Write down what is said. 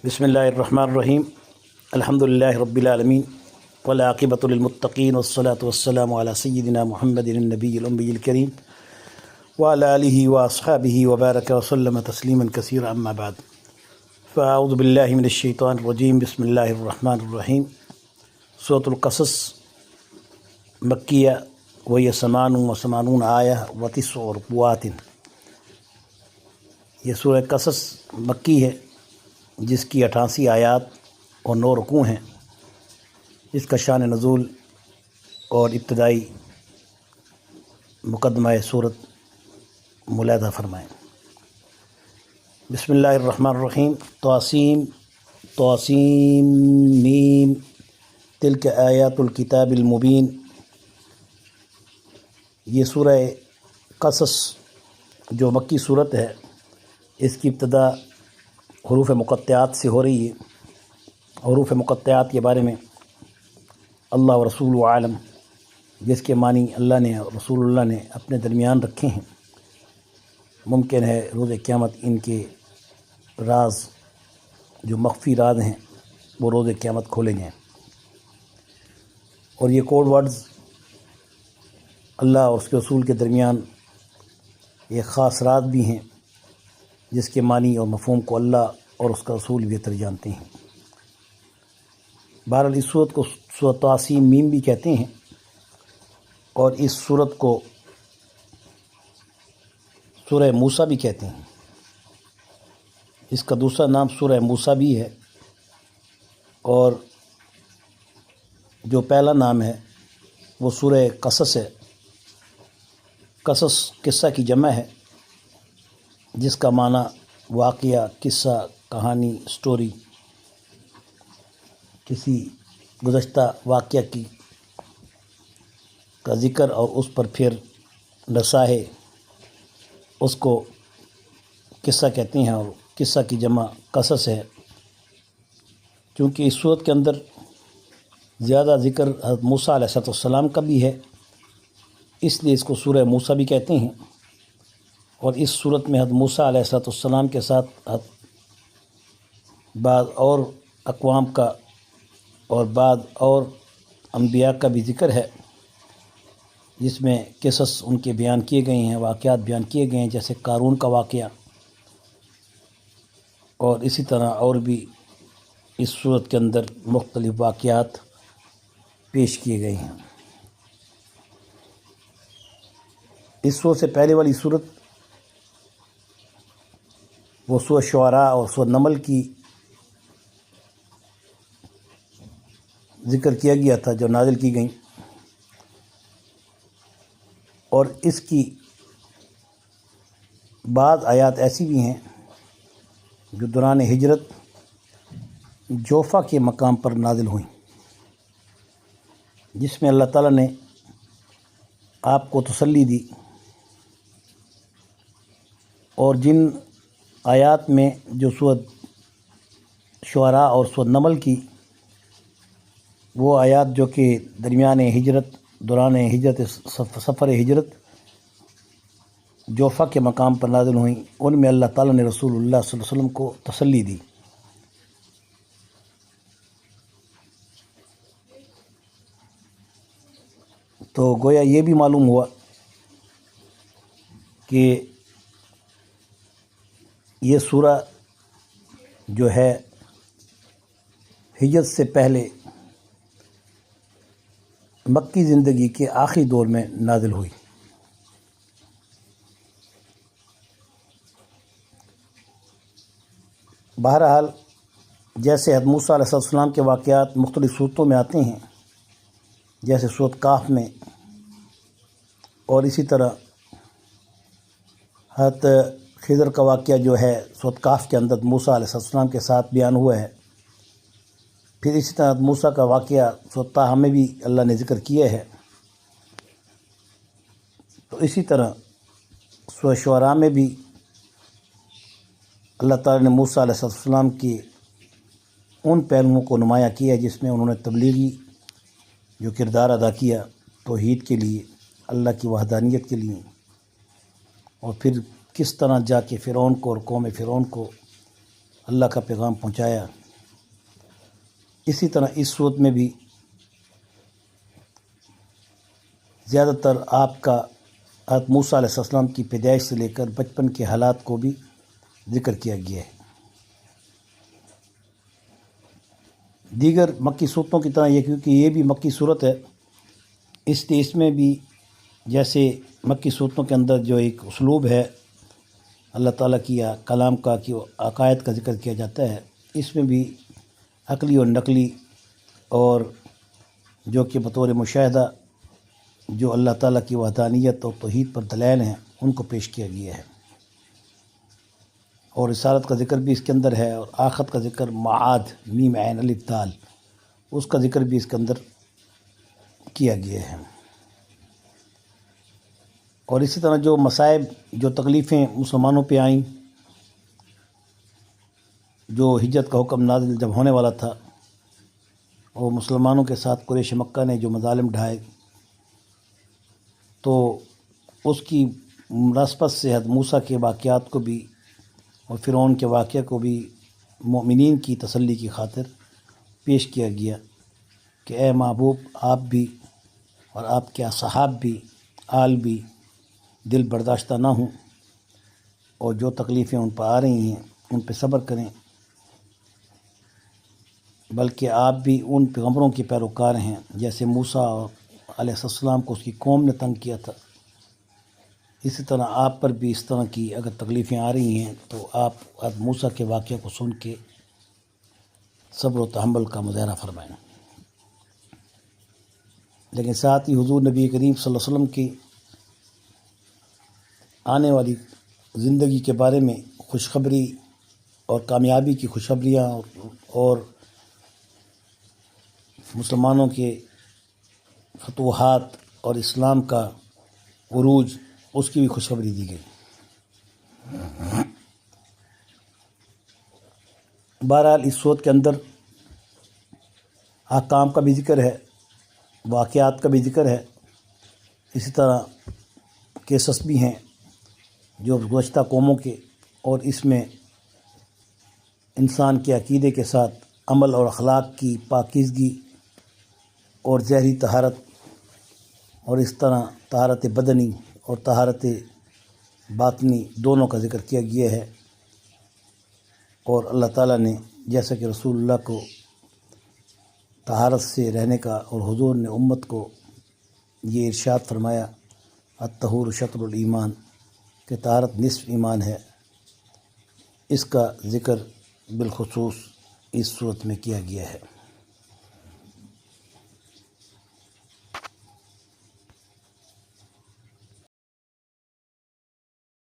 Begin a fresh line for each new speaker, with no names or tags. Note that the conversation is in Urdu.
بسم اللہ الرحمن الرحیم الحمد للہ رب العالمین والعاقبۃ للمتقین والصلاة والسلام علی سیدنا محمد النبی الأمی الکریم وعلی آلہ واصحابہ وبارک وسلم تسلیما کثیرا اما بعد فاعوذ باللہ من الشیطان الرجیم بسم اللہ الرحمن الرحیم سورۃ القصص مکیہ وہی 89 آیہ و9 رکوعات۔ یہ سورہ قصص مکی ہے جس کی 88 آیات اور 9 رکوع ہیں۔ اس کا شان نزول اور ابتدائی مقدمہ سورت ملاحظہ فرمائیں۔ بسم اللہ الرحمن الرحیم۔ طاسیم میم تلک آیات الکتاب المبین۔ یہ سورہ قصص جو مکی صورت ہے، اس کی ابتدا حروف مقطعات سے ہو رہی ہے۔ حروف مقطعات کے بارے میں اللہ و رسول عالم، جس کے معنی اللہ نے اور رسول اللہ نے اپنے درمیان رکھے ہیں، ممکن ہے روز قیامت ان کے راز جو مخفی راز ہیں وہ روز قیامت کھولے جائیں۔ اور یہ کوڈ ورڈز اللہ اور اس کے رسول کے درمیان ایک خاص راز بھی ہیں، جس کے معنی اور مفہوم کو اللہ اور اس کا رسول بہتر جانتے ہیں۔ بہرحال اس صورت کو سورۃ طاسیم میم بھی کہتے ہیں، اور اس صورت کو سورہ موسیٰ بھی کہتے ہیں۔ اس کا دوسرا نام سورہ موسیٰ بھی ہے، اور جو پہلا نام ہے وہ سورہ قصص ہے۔ قصص قصہ کی جمع ہے، جس کا معنی واقعہ، قصہ، کہانی، سٹوری، کسی گزشتہ واقعہ کا ذکر اور اس پر پھر نصائح، اس کو قصہ کہتے ہیں، اور قصہ کی جمع قصص ہے۔ چونکہ اس صورت کے اندر زیادہ ذکر حضرت موسیٰ علیہ السلام کا بھی ہے، اس لیے اس کو سورہ موسیٰ بھی کہتے ہیں۔ اور اس صورت میں حضرت موسیٰ علیہ السلام کے ساتھ بعض اور اقوام کا اور بعض اور انبیاء کا بھی ذکر ہے، جس میں قصص ان کے بیان کیے گئے ہیں، واقعات بیان کیے گئے ہیں، جیسے قارون کا واقعہ، اور اسی طرح اور بھی اس صورت کے اندر مختلف واقعات پیش کیے گئے ہیں۔ اس صورت سے پہلے والی صورت وہ سورہ شعراء اور سورہ نمل کی ذکر کیا گیا تھا، جو نازل کی گئیں، اور اس کی بعض آیات ایسی بھی ہیں جو دوران ہجرت جوفہ کے مقام پر نازل ہوئیں، جس میں اللہ تعالیٰ نے آپ کو تسلی دی، اور جن آیات میں جو سورۃ شعراء اور سورۃ نمل کی وہ آیات جو کہ درمیان ہجرت، دوران ہجرت، سفر ہجرت جوفہ کے مقام پر نازل ہوئیں، ان میں اللہ تعالیٰ نے رسول اللہ صلی اللہ علیہ وسلم کو تسلی دی۔ تو گویا یہ بھی معلوم ہوا کہ یہ سورہ جو ہے ہجرت سے پہلے مکی زندگی کے آخری دور میں نازل ہوئی۔ بہرحال جیسے حضرت موسیٰ علیہ السلام کے واقعات مختلف صورتوں میں آتے ہیں، جیسے سورۃ کہف میں، اور اسی طرح حضرت خضر کا واقعہ جو ہے سورۃ کہف کے اندر موسیٰ علیہ السلام کے ساتھ بیان ہوا ہے۔ پھر اسی طرح موسیٰ کا واقعہ سورۃ طٰہٰ میں بھی اللہ نے ذکر کیا ہے۔ تو اسی طرح سورہ شعراء میں بھی اللہ تعالیٰ نے موسیٰ علیہ السلام کی ان پہلوؤں کو نمایاں کیا جس میں انہوں نے تبلیغی جو کردار ادا کیا توحید کے لیے، اللہ کی وحدانیت کے لیے، اور پھر کس طرح جا کے فرعون کو اور قوم فرعون کو اللہ کا پیغام پہنچایا۔ اسی طرح اس صورت میں بھی زیادہ تر آپ کا حضرت موسیٰ علیہ السلام کی پیدائش سے لے کر بچپن کے حالات کو بھی ذکر کیا گیا ہے۔ دیگر مکی صورتوں کی طرح یہ، کیونکہ یہ بھی مکی صورت ہے، اس لیے اس میں بھی جیسے مکی صورتوں کے اندر جو ایک اسلوب ہے اللہ تعالیٰ کی یا کلام کا کہ عقائد کا ذکر کیا جاتا ہے، اس میں بھی عقلی اور نقلی اور جو کہ بطور مشاہدہ جو اللہ تعالیٰ کی وحدانیت اور توحید پر دلائل ہیں ان کو پیش کیا گیا ہے، اور رسالت کا ذکر بھی اس کے اندر ہے، اور آخرت کا ذکر معاد میم عین الف دال اس کا ذکر بھی اس کے اندر کیا گیا ہے۔ اور اسی طرح جو مصائب، جو تکلیفیں مسلمانوں پہ آئیں، جو ہجرت کا حکم نازل جب ہونے والا تھا اور مسلمانوں کے ساتھ قریش مکہ نے جو مظالم ڈھائے، تو اس کی مناسبت سے حضرت موسیٰ کے واقعات کو بھی اور فرعون کے واقعہ کو بھی مومنین کی تسلی کی خاطر پیش کیا گیا کہ اے محبوب، آپ بھی اور آپ کے اصحاب بھی، آل بھی دل برداشتہ نہ ہوں، اور جو تکلیفیں ان پر آ رہی ہیں ان پہ صبر کریں، بلکہ آپ بھی ان پیغمبروں کے پیروکار ہیں جیسے موسیٰ علیہ السلام کو اس کی قوم نے تنگ کیا تھا، اسی طرح آپ پر بھی اس طرح کی اگر تکلیفیں آ رہی ہیں تو آپ حضرت موسیٰ کے واقعہ کو سن کے صبر و تحمل کا مظاہرہ فرمائیں۔ لیکن ساتھ ہی حضور نبی کریم صلی اللہ علیہ وسلم کی آنے والی زندگی کے بارے میں خوشخبری اور کامیابی کی خوشخبریاں اور مسلمانوں کے فتوحات اور اسلام کا عروج، اس کی بھی خوشخبری دی گئی۔ بہرحال اس صورت کے اندر احکام کا بھی ذکر ہے، واقعات کا بھی ذکر ہے، اسی طرح قصص بھی ہیں جو گزشتہ قوموں کے، اور اس میں انسان کے عقیدے کے ساتھ عمل اور اخلاق کی پاکیزگی اور ظاہری طہارت، اور اس طرح طہارت بدنی اور طہارت باطنی دونوں کا ذکر کیا گیا ہے۔ اور اللہ تعالیٰ نے جیسا کہ رسول اللہ کو طہارت سے رہنے کا، اور حضور نے امت کو یہ ارشاد فرمایا الطہور شطر الایمان، کہ طہارت نصف ایمان ہے، اس کا ذکر بالخصوص اس صورت میں کیا گیا ہے۔